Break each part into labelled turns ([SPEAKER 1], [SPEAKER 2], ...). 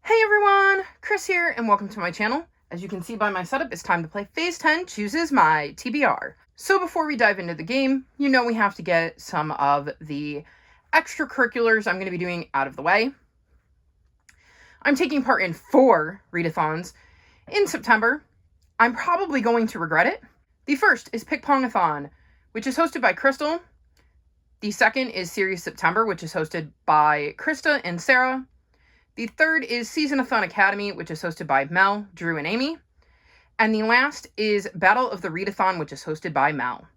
[SPEAKER 1] Hey everyone, Chris here, and welcome to my channel. As you can see by my setup, it's time to play Phase 10 Chooses My TBR. So before we dive into the game, you know we have to get some of the extracurriculars I'm going to be doing out of the way. I'm taking part in 4 Readathons in September. I'm probably going to regret it. The first is Pick Pongathon, which is hosted by Krystal. The second is Series September, which is hosted by Krista and Sarah. The third is Seasonathon Academy, which is hosted by Mel, Drew, and Amy. And the last is Battle of the Readathon, which is hosted by Mel.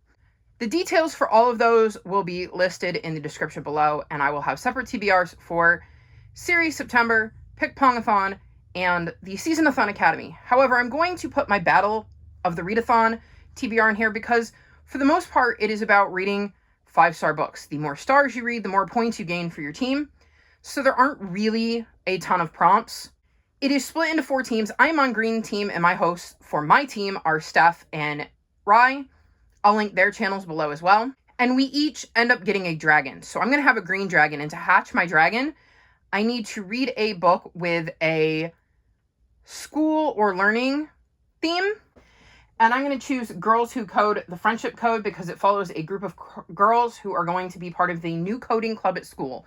[SPEAKER 1] The details for all of those will be listed in the description below, and I will have separate TBRs for Series September, Pick Pongathon, and the Seasonathon Academy. However, I'm going to put my Battle of the Readathon TBR in here because, for the most part, it is about reading 5-star books. The more stars you read, the more points you gain for your team. So there aren't really a ton of prompts. It is split into 4 teams. I'm on green team, and my hosts for my team are Steph and Rye. I'll link their channels below as well. And we each end up getting a dragon. So I'm going to have a green dragon, and to hatch my dragon, I need to read a book with a school or learning theme. And I'm going to choose Girls Who Code the Friendship Code because it follows a group of girls who are going to be part of the new coding club at school.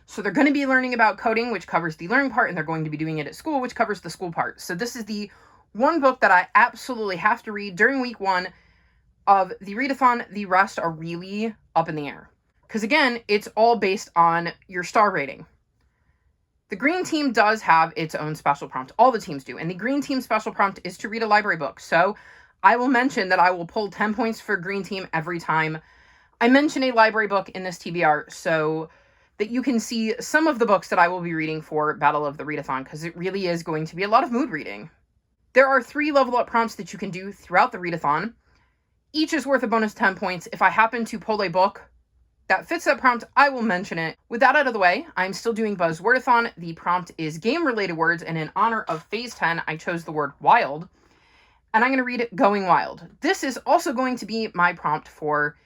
[SPEAKER 1] So they're going to be learning about coding, which covers the learning part, and they're going to be doing it at school, which covers the school part. So this is the one book that I absolutely have to read during week 1 of the Readathon. The rest are really up in the air. Because again, it's all based on your star rating. The green team does have its own special prompt. All the teams do. And the green team special prompt is to read a library book. So I will mention that I will pull 10 points for green team every time I mention a library book in this TBR. So that you can see some of the books that I will be reading for Battle of the Readathon, because it really is going to be a lot of mood reading. There are 3 level up prompts that you can do throughout the Readathon. Each is worth a bonus 10 points. If I happen to pull a book that fits that prompt, I will mention it. With that out of the way, I'm still doing Buzzwordathon. The prompt is game-related words, and in honor of Phase 10, I chose the word wild. And I'm going to read it Going Wild. This is also going to be my prompt for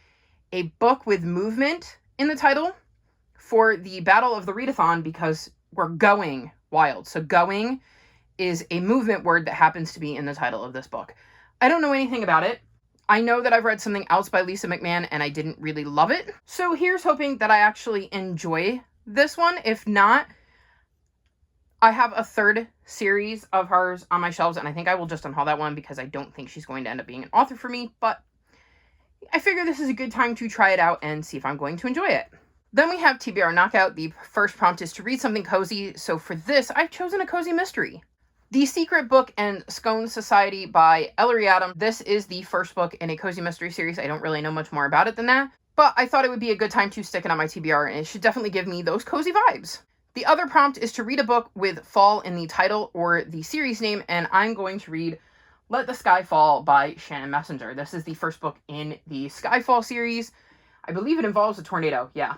[SPEAKER 1] a book with movement in the title for the Battle of the Readathon, because we're going wild. So going is a movement word that happens to be in the title of this book. I don't know anything about it. I know that I've read something else by Lisa McMahon and I didn't really love it. So here's hoping that I actually enjoy this one. If not, I have a 3rd series of hers on my shelves, and I think I will just unhaul that one because I don't think she's going to end up being an author for me. But I figure this is a good time to try it out and see if I'm going to enjoy it. Then we have TBR Knockout. The first prompt is to read something cozy. So for this, I've chosen a cozy mystery. The Secret Book and Scone Society by Readathon. This is the first book in a cozy mystery series. I don't really know much more about it than that, but I thought it would be a good time to stick it on my TBR, and it should definitely give me those cozy vibes. The other prompt is to read a book with fall in the title or the series name, and I'm going to read Let the Sky Fall by Shannon Messenger. This is the first book in the Skyfall series. I believe it involves a tornado, yeah.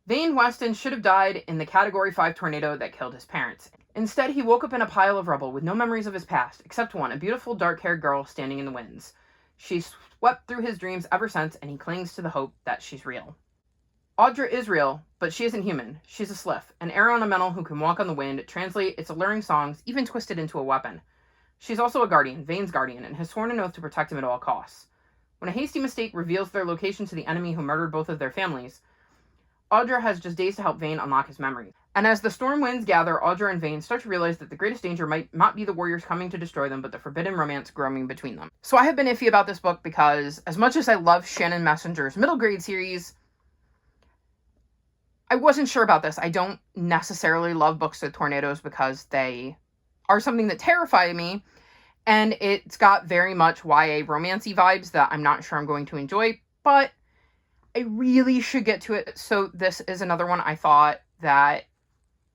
[SPEAKER 1] Vane Weston should have died in the Category 5 tornado that killed his parents. Instead, he woke up in a pile of rubble with no memories of his past, except one, a beautiful dark-haired girl standing in the winds. She's swept through his dreams ever since, and he clings to the hope that she's real. Audra is real, but she isn't human. She's a sliff, an air ornamental who can walk on the wind, translate its alluring songs, even twist it into a weapon. She's also a guardian, Vane's guardian, and has sworn an oath to protect him at all costs. When a hasty mistake reveals their location to the enemy who murdered both of their families, Audra has just days to help Vane unlock his memories. And as the storm winds gather, Audra and Vane start to realize that the greatest danger might not be the warriors coming to destroy them, but the forbidden romance growing between them. So I have been iffy about this book because, as much as I love Shannon Messenger's middle grade series, I wasn't sure about this. I don't necessarily love books with tornadoes because they are something that terrify me, and it's got very much YA romancy vibes that I'm not sure I'm going to enjoy, but I really should get to it. So this is another one I thought that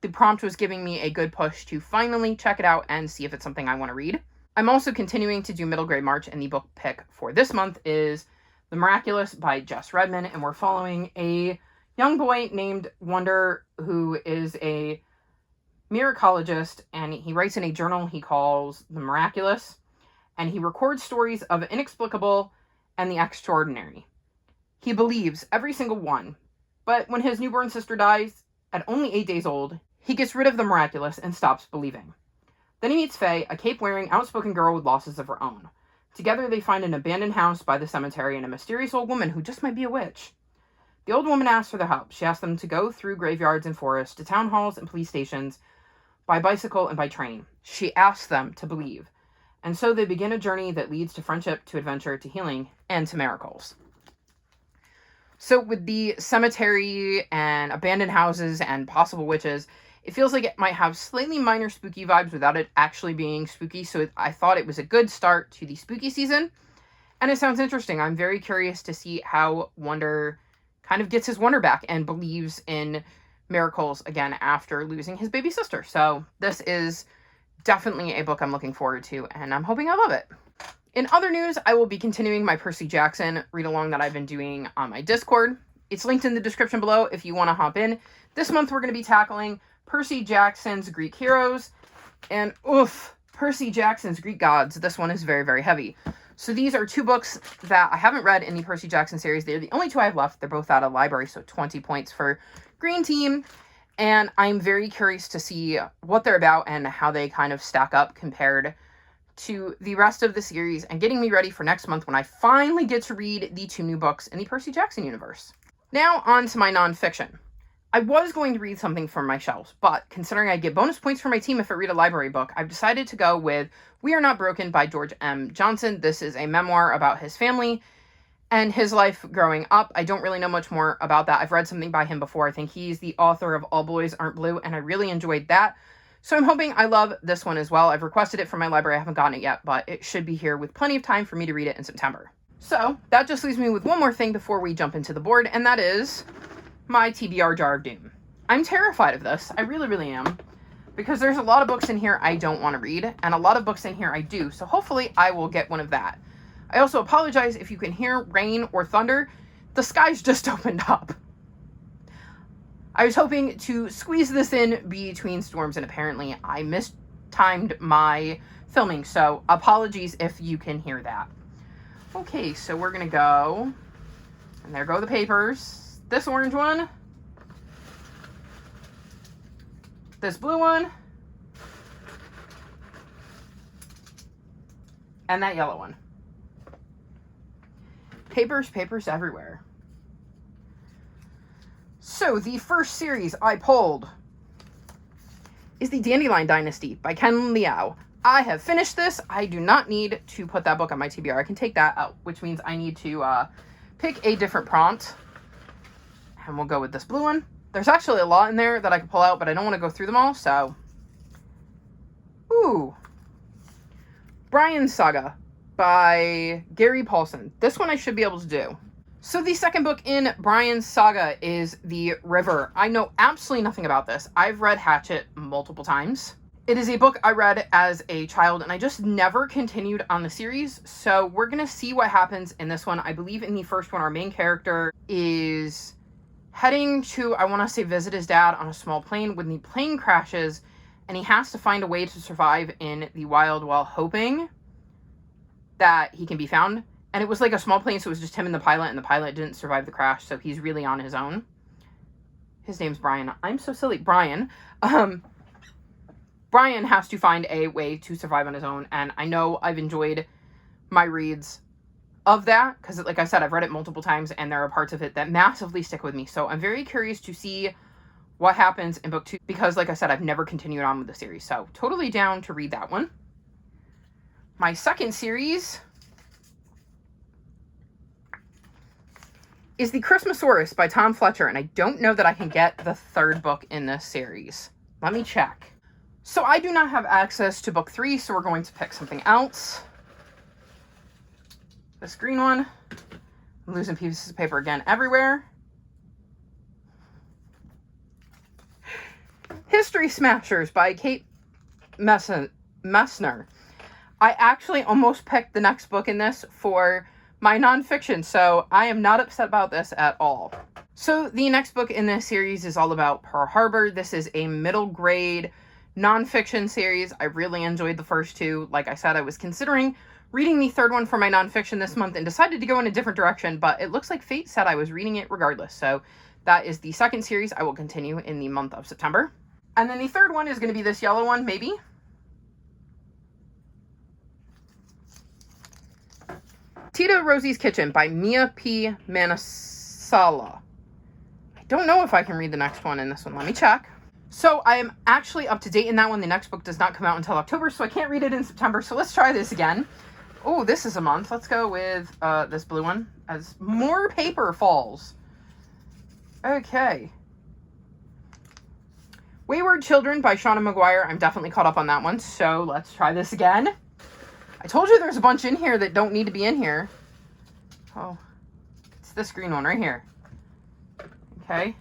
[SPEAKER 1] the prompt was giving me a good push to finally check it out and see if it's something I want to read. I'm also continuing to do Middle Grade March, and the book pick for this month is The Miraculous by Jess Redman, and we're following a young boy named Wonder who is a miracologist, and he writes in a journal he calls The Miraculous, and he records stories of inexplicable and the extraordinary. He believes every single one, but when his newborn sister dies at only 8 days old, he gets rid of the miraculous and stops believing. Then he meets Faye, a cape-wearing, outspoken girl with losses of her own. Together they find an abandoned house by the cemetery and a mysterious old woman who just might be a witch. The old woman asks for their help. She asks them to go through graveyards and forests, to town halls and police stations, by bicycle and by train. She asks them to believe. And so they begin a journey that leads to friendship, to adventure, to healing, and to miracles. So with the cemetery and abandoned houses and possible witches, it feels like it might have slightly minor spooky vibes without it actually being spooky. So I thought it was a good start to the spooky season. And it sounds interesting. I'm very curious to see how Wonder kind of gets his wonder back and believes in miracles again after losing his baby sister. So this is definitely a book I'm looking forward to, and I'm hoping I love it. In other news, I will be continuing my Percy Jackson read-along that I've been doing on my Discord. It's linked in the description below if you want to hop in. This month we're going to be tackling Percy Jackson's Greek heroes, and Percy Jackson's Greek gods. This one is very, very heavy. So these are two books that I haven't read in the Percy Jackson series. They're the only two I have left. They're both out of library, so 20 points for Green Team. And I'm very curious to see what they're about and how they kind of stack up compared to the rest of the series, and getting me ready for next month when I finally get to read the 2 new books in the Percy Jackson universe. Now on to my nonfiction. I was going to read something from my shelves, but considering I get bonus points for my team if I read a library book, I've decided to go with We Are Not Broken by George M. Johnson. This is a memoir about his family and his life growing up. I don't really know much more about that. I've read something by him before. I think he's the author of All Boys Aren't Blue, and I really enjoyed that. So I'm hoping I love this one as well. I've requested it from my library. I haven't gotten it yet, but it should be here with plenty of time for me to read it in September. So that just leaves me with one more thing before we jump into the board, and that is my TBR Jar of Doom. I'm terrified of this. I really, really am. Because there's a lot of books in here I don't want to read, and a lot of books in here I do. So hopefully I will get one of that. I also apologize if you can hear rain or thunder. The skies just opened up. I was hoping to squeeze this in between storms, and apparently I mistimed my filming, so apologies if you can hear that. Okay, so we're going to go, and there go the papers. This orange one, this blue one, and that yellow one. Papers, papers everywhere. So, the first series I pulled is the Dandelion Dynasty by Ken Liao. I have finished this. I do not need to put that book on my TBR. I can take that out, which means I need to pick a different prompt. And we'll go with this blue one. There's actually a lot in there that I can pull out, but I don't want to go through them all, so. Ooh. Brian's Saga by Gary Paulson. This one I should be able to do. So the second book in Brian's Saga is The River. I know absolutely nothing about this. I've read Hatchet multiple times. It is a book I read as a child, and I just never continued on the series. So we're going to see what happens in this one. I believe in the first one, our main character is heading to, I want to say, visit his dad on a small plane when the plane crashes, and he has to find a way to survive in the wild while hoping that he can be found. And it was like a small plane, so it was just him and the pilot didn't survive the crash, so he's really on his own. His name's Brian. I'm so silly. Brian. Brian has to find a way to survive on his own, and I know I've enjoyed my reads of that, because like I said, I've read it multiple times, and there are parts of it that massively stick with me. So I'm very curious to see what happens in book 2, because like I said, I've never continued on with the series, so totally down to read that one. My second series is The Christmasaurus by Tom Fletcher, and I don't know that I can get the third book in this series. Let me check. So I do not have access to book 3, so we're going to pick something else. This green one. I'm losing pieces of paper again everywhere. History Smashers by Kate Messner. I actually almost picked the next book in this for my nonfiction, so I am not upset about this at all. So the next book in this series is all about Pearl Harbor. This is a middle grade nonfiction series. I really enjoyed the first 2. Like I said, I was considering reading the third one for my nonfiction this month and decided to go in a different direction, but it looks like fate said I was reading it regardless. So that is the second series I will continue in the month of September. And then the third one is going to be this yellow one, maybe. Tita Rosie's Kitchen by Mia P. Manasala. I don't know if I can read the next one in this one. Let me check. So I am actually up to date in that one. The next book does not come out until October, so I can't read it in September. So let's try this again. Oh, this is a month. Let's go with this blue one as more paper falls. Okay. Wayward Children by Shauna McGuire. I'm definitely caught up on that one, so let's try this again. I told you there's a bunch in here that don't need to be in here. Oh, it's this green one right here. Okay.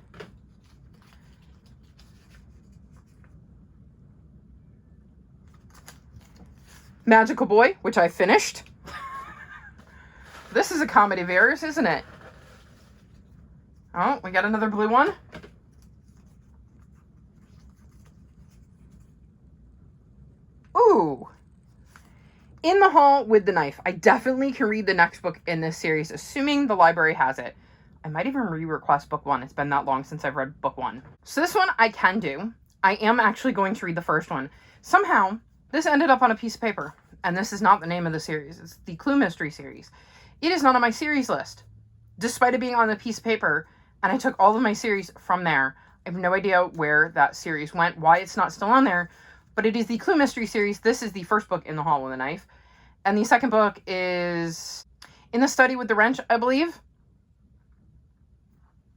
[SPEAKER 1] Magical Boy, which I finished. This is a comedy of errors, isn't it? Oh, we got another blue one. Ooh. In the Hall with the Knife. I definitely can read the next book in this series, assuming the library has it. I might even re-request book one. It's been that long since I've read book one. So this one I can do. I am actually going to read the first one. Somehow, this ended up on a piece of paper. And this is not the name of the series. It's the Clue Mystery series. It is not on my series list, despite it being on the piece of paper. And I took all of my series from there. I have no idea where that series went, why it's not still on there. But it is the Clue Mystery series. This is the first book in the Hall with a Knife. And the second book is In the Study with the Wrench, I believe.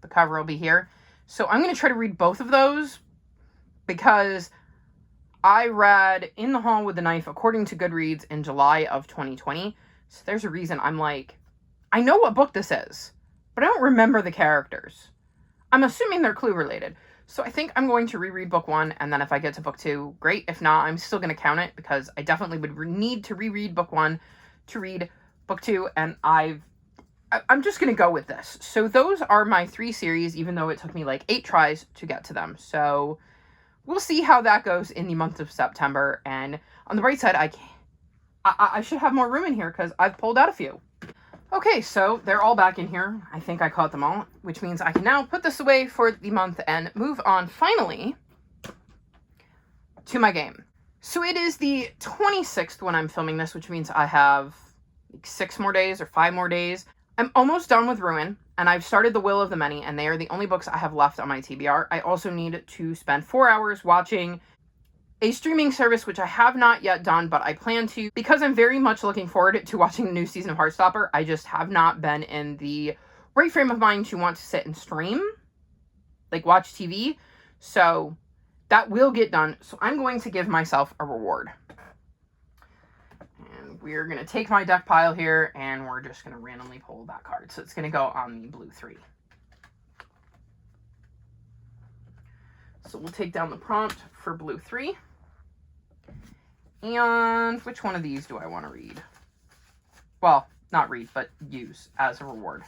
[SPEAKER 1] The cover will be here. So I'm going to try to read both of those because I read In the Hall with the Knife, according to Goodreads, in July of 2020. So there's a reason I'm like, I know what book this is, but I don't remember the characters. I'm assuming they're Clue related. So I think I'm going to reread book one, and then if I get to book two, great. If not, I'm still going to count it because I definitely would need to reread book one to read book two, and I'm just going to go with this. So those are my 3 series, even though it took me like 8 tries to get to them. So we'll see how that goes in the month of September. And on the bright side, I should have more room in here because I've pulled out a few. Okay, so they're all back in here. I think I caught them all, which means I can now put this away for the month and move on finally to my game. So it is the 26th when I'm filming this, which means I have like 6 more days or 5 more days. I'm almost done with Ruin, and I've started The Will of the Many, and they are the only books I have left on my TBR. I also need to spend 4 hours watching a streaming service, which I have not yet done, but I plan to, because I'm very much looking forward to watching the new season of Heartstopper. I just have not been in the right frame of mind to want to sit and stream, like watch TV. So that will get done. So I'm going to give myself a reward. And we're going to take my deck pile here, and we're just going to randomly pull that card. So it's going to go on the blue 3. So we'll take down the prompt for blue 3. And which one of these do I want to read? Well, not read, but use as a reward.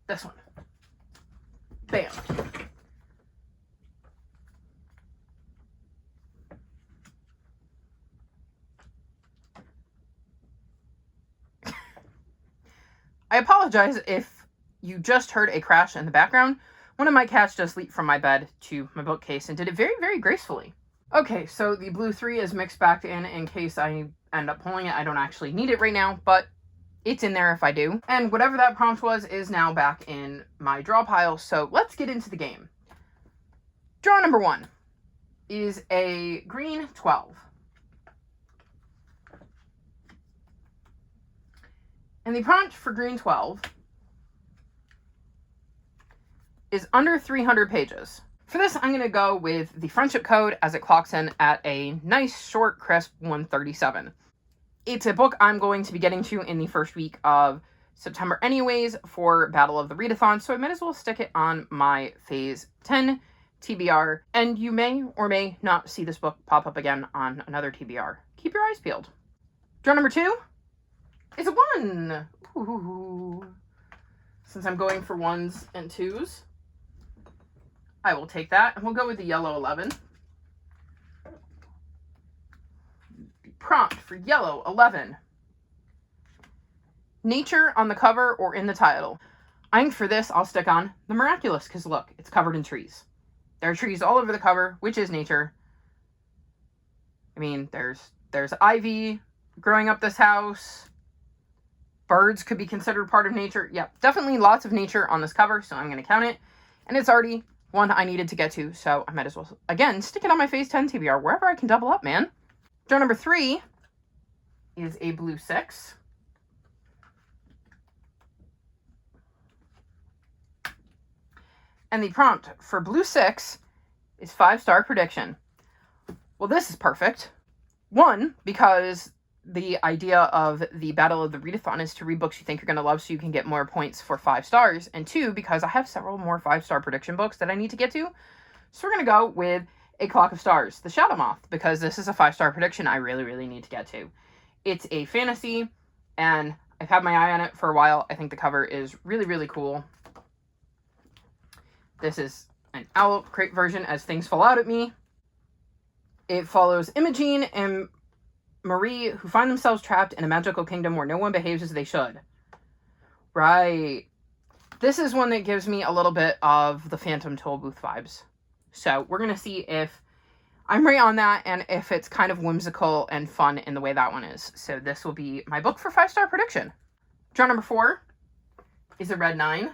[SPEAKER 1] This one. Bam. I apologize if you just heard a crash in the background. One of my cats just leaped from my bed to my bookcase and did it very, very gracefully. Okay, so the blue 3 is mixed back in case I end up pulling it. I don't actually need it right now, but it's in there if I do. And whatever that prompt was is now back in my draw pile, so let's get into the game. Draw number 1 is a green 12. And the prompt for green 12 is under 300 pages. For this, I'm going to go with the friendship code as it clocks in at a nice, short, crisp 137. It's a book I'm going to be getting to in the first week of September anyways for Battle of the Readathon, so I might as well stick it on my Phase 10 TBR, and you may or may not see this book pop up again on another TBR. Keep your eyes peeled. Draw number 2 is a 1. Ooh. Since I'm going for 1s and 2s, I will take that, and we'll go with the yellow 11. The prompt for yellow 11. Nature on the cover or in the title. I think for this, I'll stick on the miraculous, because look, it's covered in trees. There are trees all over the cover, which is nature. I mean, there's ivy growing up this house. Birds could be considered part of nature. Yep, definitely lots of nature on this cover, so I'm going to count it. And it's already one I needed to get to, so I might as well, again, stick it on my Phase 10 TBR, wherever I can double up, man. Jar number 3 is a blue 6. And the prompt for blue 6 is 5-star prediction. Well, this is perfect. 1, because the idea of the Battle of the Readathon is to read books you think you're going to love so you can get more points for 5 stars. And 2, because I have several more 5-star prediction books that I need to get to. So we're going to go with A Clock of Stars, The Shadow Moth, because this is a 5-star prediction I really, really need to get to. It's a fantasy, and I've had my eye on it for a while. I think the cover is really, really cool. This is an owl crate version as things fall out at me. It follows Imogene and Marie, who find themselves trapped in a magical kingdom where no one behaves as they should. Right. This is one that gives me a little bit of the Phantom Tollbooth vibes. So we're going to see if I'm right on that and if it's kind of whimsical and fun in the way that one is. So this will be my book for 5-star prediction. Jar number 4 is a red 9.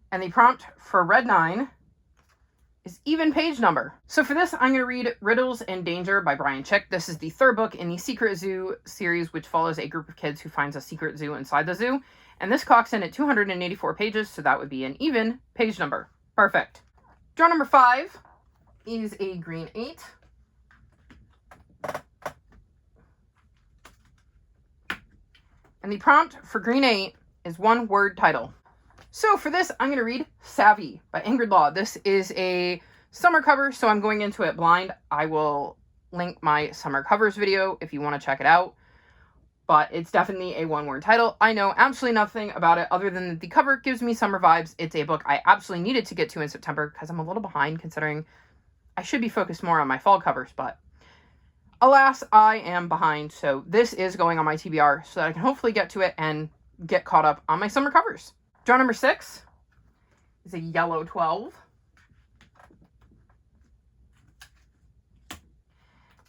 [SPEAKER 1] And the prompt for red 9 is even page number. So for this, I'm going to read Riddles in Danger by Brian Chick. This is the 3rd book in the Secret Zoo series, which follows a group of kids who finds a secret zoo inside the zoo. And this clocks in at 284 pages, so that would be an even page number. Perfect. Draw number 5 is a green 8. And the prompt for green 8 is 1-word title. So for this, I'm going to read Savvy by Ingrid Law. This is a summer cover, so I'm going into it blind. I will link my summer covers video if you want to check it out. But it's definitely a 1-word title. I know absolutely nothing about it other than that the cover gives me summer vibes. It's a book I absolutely needed to get to in September because I'm a little behind considering I should be focused more on my fall covers. But alas, I am behind. So this is going on my TBR so that I can hopefully get to it and get caught up on my summer covers. Draw number 6 is a yellow 12.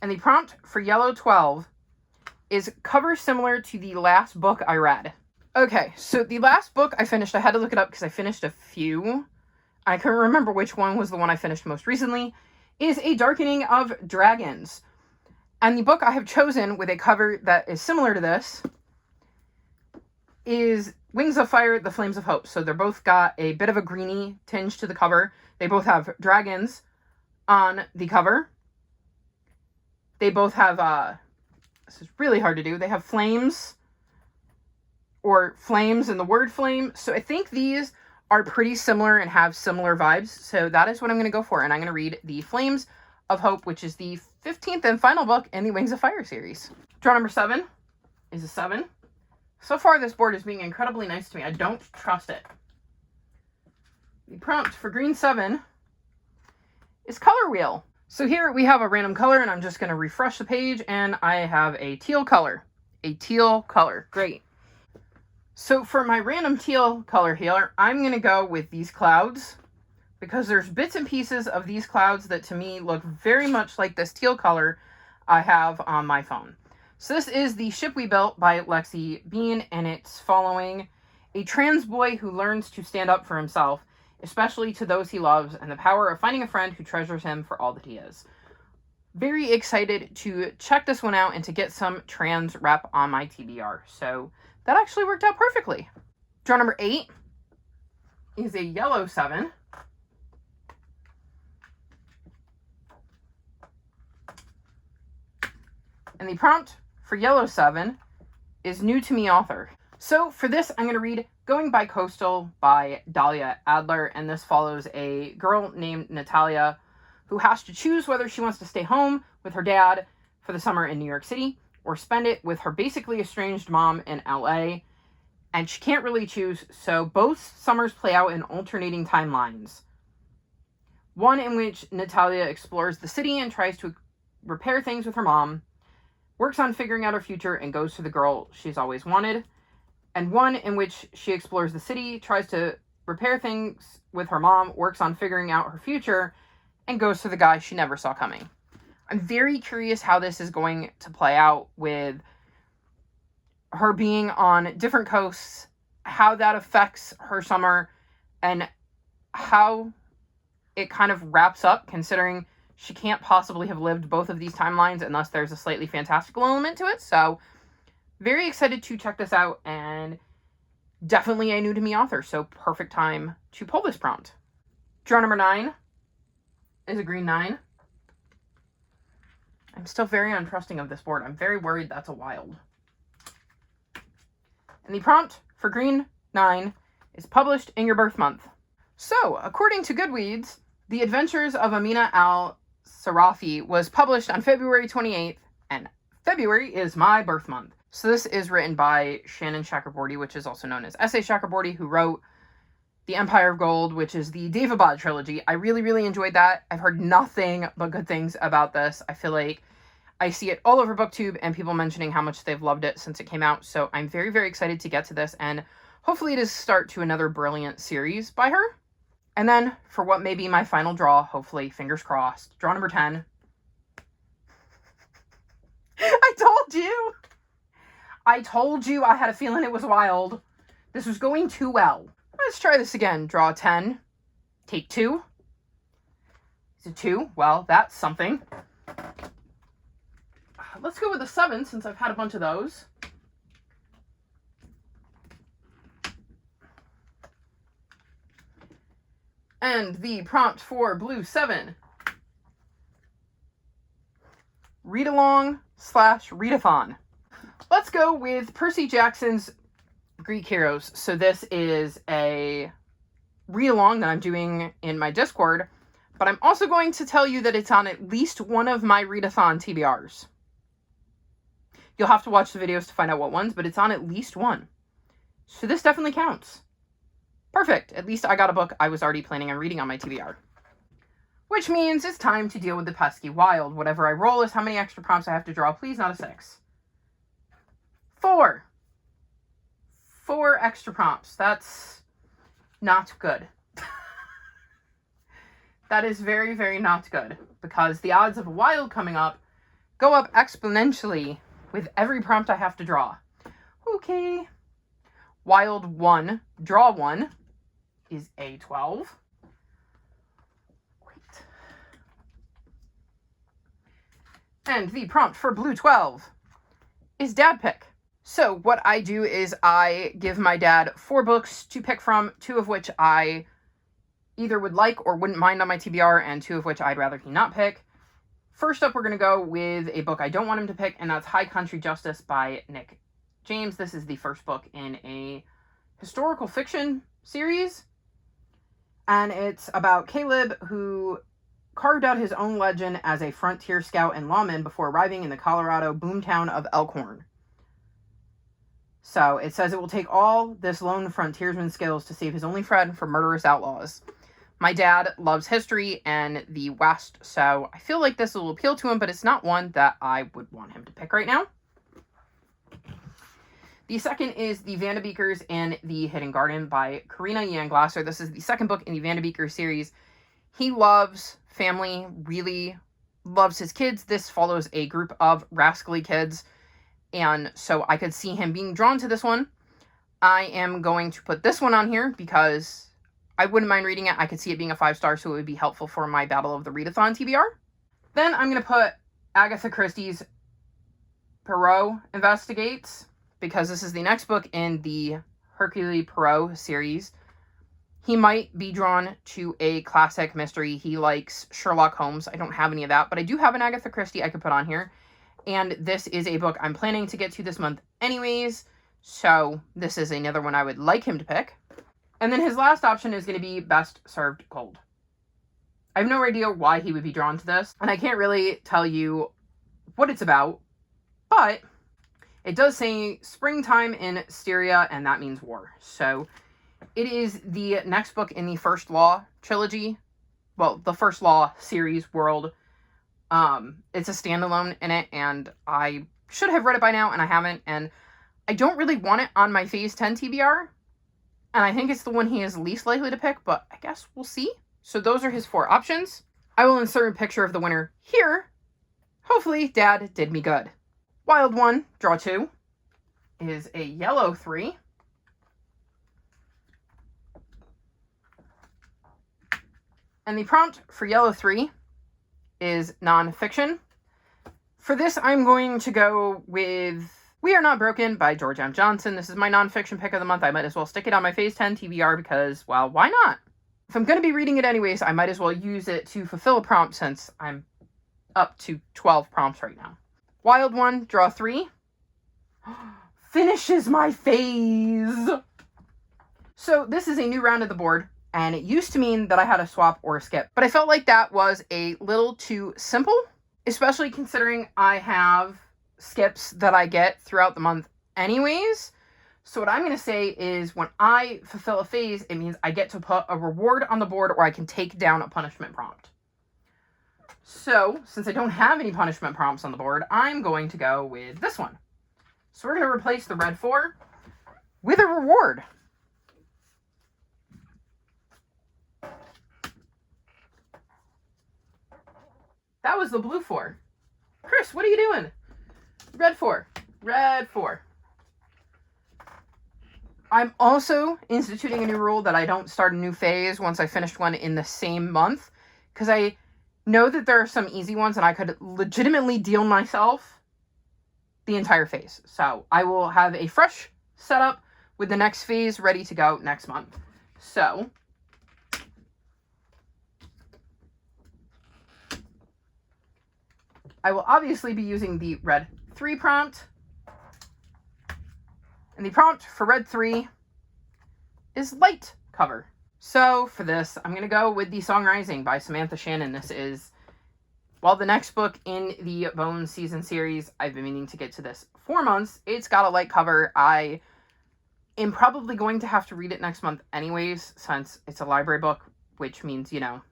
[SPEAKER 1] And the prompt for yellow 12 is cover similar to the last book I read. Okay, so the last book I finished, I had to look it up because I finished a few. I couldn't remember which one was the one I finished most recently, is A Darkening of Dragons. And the book I have chosen with a cover that is similar to this is Wings of Fire, The Flames of Hope. So they're both got a bit of a greeny tinge to the cover. They both have dragons on the cover. They both have, this is really hard to do. They have flames or flames and the word flame. So I think these are pretty similar and have similar vibes. So that is what I'm going to go for. And I'm going to read The Flames of Hope, which is the 15th and final book in the Wings of Fire series. Draw number 7 is a 7. So far, this board is being incredibly nice to me. I don't trust it. The prompt for green 7 is Color Wheel. So here we have a random color, and I'm just going to refresh the page, and I have a teal color. A teal color. Great. So for my random teal color here, I'm going to go with these clouds, because there's bits and pieces of these clouds that to me look very much like this teal color I have on my phone. So this is The Ship We Built by Lexi Bean, and it's following a trans boy who learns to stand up for himself, especially to those he loves, and the power of finding a friend who treasures him for all that he is. Very excited to check this one out and to get some trans rep on my TBR. So that actually worked out perfectly. Draw number 8 is a yellow 7. And the prompt for yellow 7 is new to me author. So for this, I'm going to read Going by Coastal by Dahlia Adler. And this follows a girl named Natalia who has to choose whether she wants to stay home with her dad for the summer in New York City or spend it with her basically estranged mom in LA. And she can't really choose. So both summers play out in alternating timelines. One in which Natalia explores the city and tries to repair things with her mom, works on figuring out her future, and goes for the girl she's always wanted. and one in which she explores the city, tries to repair things with her mom, works on figuring out her future, and goes for the guy she never saw coming. I'm very curious how this is going to play out with her being on different coasts, how that affects her summer, and how it kind of wraps up, considering she can't possibly have lived both of these timelines unless there's a slightly fantastical element to it. So, very excited to check this out, and definitely a new to me author, so perfect time to pull this prompt. Draw number 9 is a green 9. I'm still very untrusting of this board. I'm very worried that's a wild. And the prompt for green 9 is published in your birth month. So, according to Goodreads, The Adventures of Amina al-Sarafi was published on February 28th, and February is my birth month. So this is written by Shannon Chakraborty, which is also known as S.A. Chakraborty, who wrote The Empire of Gold, which is the Daevabad trilogy. I really, really enjoyed that. I've heard nothing but good things about this. I feel like I see it all over BookTube and people mentioning how much they've loved it since it came out. So I'm very, very excited to get to this, and hopefully it is start to another brilliant series by her. And then for what may be my final draw, hopefully, fingers crossed, draw number 10. I told you I had a feeling it was wild. This was going too well. Let's try this again. Draw 10. Take 2. Is it 2? Well, that's something. Let's go with a 7 since I've had a bunch of those. And the prompt for blue 7. Read along / readathon. Let's go with Percy Jackson's Greek Heroes. So this is a read-along that I'm doing in my Discord, but I'm also going to tell you that it's on at least one of my Readathon TBRs. You'll have to watch the videos to find out what ones, but it's on at least one. So this definitely counts. Perfect. At least I got a book I was already planning on reading on my TBR. Which means it's time to deal with the pesky wild. Whatever I roll is how many extra prompts I have to draw. Please, not a 6. 4. 4 extra prompts. That's not good. That is very, very not good. Because the odds of a wild coming up go up exponentially with every prompt I have to draw. Okay. Wild 1, draw 1 is a 12. Wait. And the prompt for blue 12 is dad pick. So what I do is I give my dad 4 books to pick from, 2 of which I either would like or wouldn't mind on my TBR, and 2 of which I'd rather he not pick. First up, we're going to go with a book I don't want him to pick, and that's High Country Justice by Nick James. This is the first book in a historical fiction series, and it's about Caleb, who carved out his own legend as a frontier scout and lawman before arriving in the Colorado boomtown of Elkhorn. So it says it will take all this lone frontiersman skills to save his only friend from murderous outlaws. My dad loves history and the West, so I feel like this will appeal to him, but it's not one that I would want him to pick right now. The second is The Vanderbeekers and the Hidden Garden by Karina Yan Glasser. This is the second book in the Vanderbeekers series. He loves family, really loves his kids. This follows a group of rascally kids, and so I could see him being drawn to this one. I am going to put this one on here because I wouldn't mind reading it. I could see it being a 5-star, so it would be helpful for my Battle of the Readathon TBR. Then I'm going to put Agatha Christie's Poirot Investigates, because this is the next book in the Hercule Poirot series. He might be drawn to a classic mystery. He likes Sherlock Holmes. I don't have any of that, but I do have an Agatha Christie I could put on here. And this is a book I'm planning to get to this month anyways, so this is another one I would like him to pick. And then his last option is going to be Best Served Cold. I have no idea why he would be drawn to this, and I can't really tell you what it's about, but it does say springtime in Styria, and that means war. So it is the next book in the First Law trilogy. Well, the First Law series world. It's a standalone in it, and I should have read it by now, and I haven't. And I don't really want it on my Phase 10 TBR, and I think it's the one he is least likely to pick, but I guess we'll see. So those are his 4 options. I will insert a picture of the winner here. Hopefully, Dad did me good. Wild one, draw 2, is a yellow 3. And the prompt for yellow 3 is nonfiction. For this, I'm going to go with We Are Not Broken by George M. Johnson. This is my nonfiction pick of the month. I might as well stick it on my Phase 10 TBR because, well, why not? If I'm going to be reading it anyways, I might as well use it to fulfill a prompt since I'm up to 12 prompts right now. Wild one, draw 3. Finishes my phase! So this is a new round of the board, and it used to mean that I had a swap or a skip, but I felt like that was a little too simple, especially considering I have skips that I get throughout the month anyways. So what I'm going to say is when I fulfill a phase, it means I get to put a reward on the board or I can take down a punishment prompt. So since I don't have any punishment prompts on the board, I'm going to go with this one. So we're going to replace the red 4 with a reward. That was the blue 4. Chris, what are you doing? Red 4. Red 4. I'm also instituting a new rule that I don't start a new phase once I finished one in the same month, because I know that there are some easy ones and I could legitimately deal myself the entire phase. So I will have a fresh setup with the next phase ready to go next month. So I will obviously be using the red 3 prompt. And the prompt for red 3 is light cover. So for this, I'm going to go with The Song Rising by Samantha Shannon. This is, well, the next book in the Bones season series. I've been meaning to get to this 4 months. It's got a light cover. I am probably going to have to read it next month anyways, since it's a library book, which means, you know,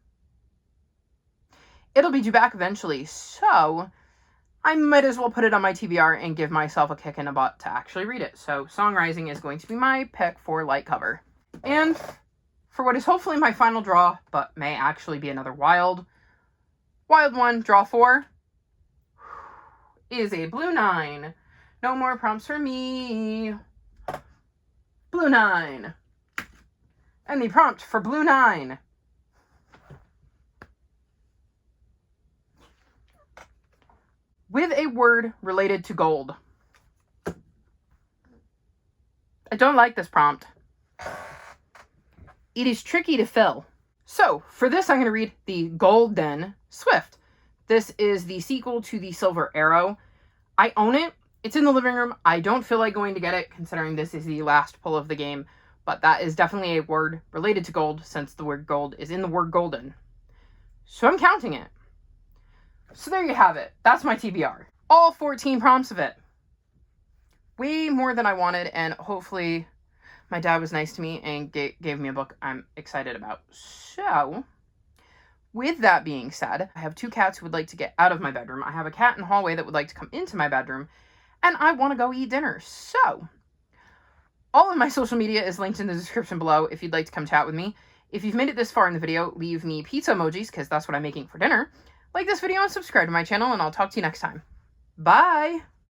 [SPEAKER 1] it'll be due back eventually. So I might as well put it on my TBR and give myself a kick in the butt to actually read it. So Song Rising is going to be my pick for light cover. And for what is hopefully my final draw, but may actually be another wild one, draw 4, is a blue 9. No more prompts for me. Blue 9. And the prompt for blue 9 with a word related to gold. I don't like this prompt. It is tricky to fill. So for this, I'm going to read the Golden Swift. This is the sequel to the Silver Arrow. I own it. It's in the living room. I don't feel like going to get it considering this is the last pull of the game, but that is definitely a word related to gold since the word gold is in the word golden. So I'm counting it. So there you have it. That's my TBR. All 14 prompts of it. Way more than I wanted, and hopefully my dad was nice to me and gave me a book I'm excited about. So, with that being said, I have 2 cats who would like to get out of my bedroom. I have a cat in the hallway that would like to come into my bedroom, and I want to go eat dinner. So, all of my social media is linked in the description below if you'd like to come chat with me. If you've made it this far in the video, leave me pizza emojis, because that's what I'm making for dinner. Like this video and subscribe to my channel, and I'll talk to you next time. Bye!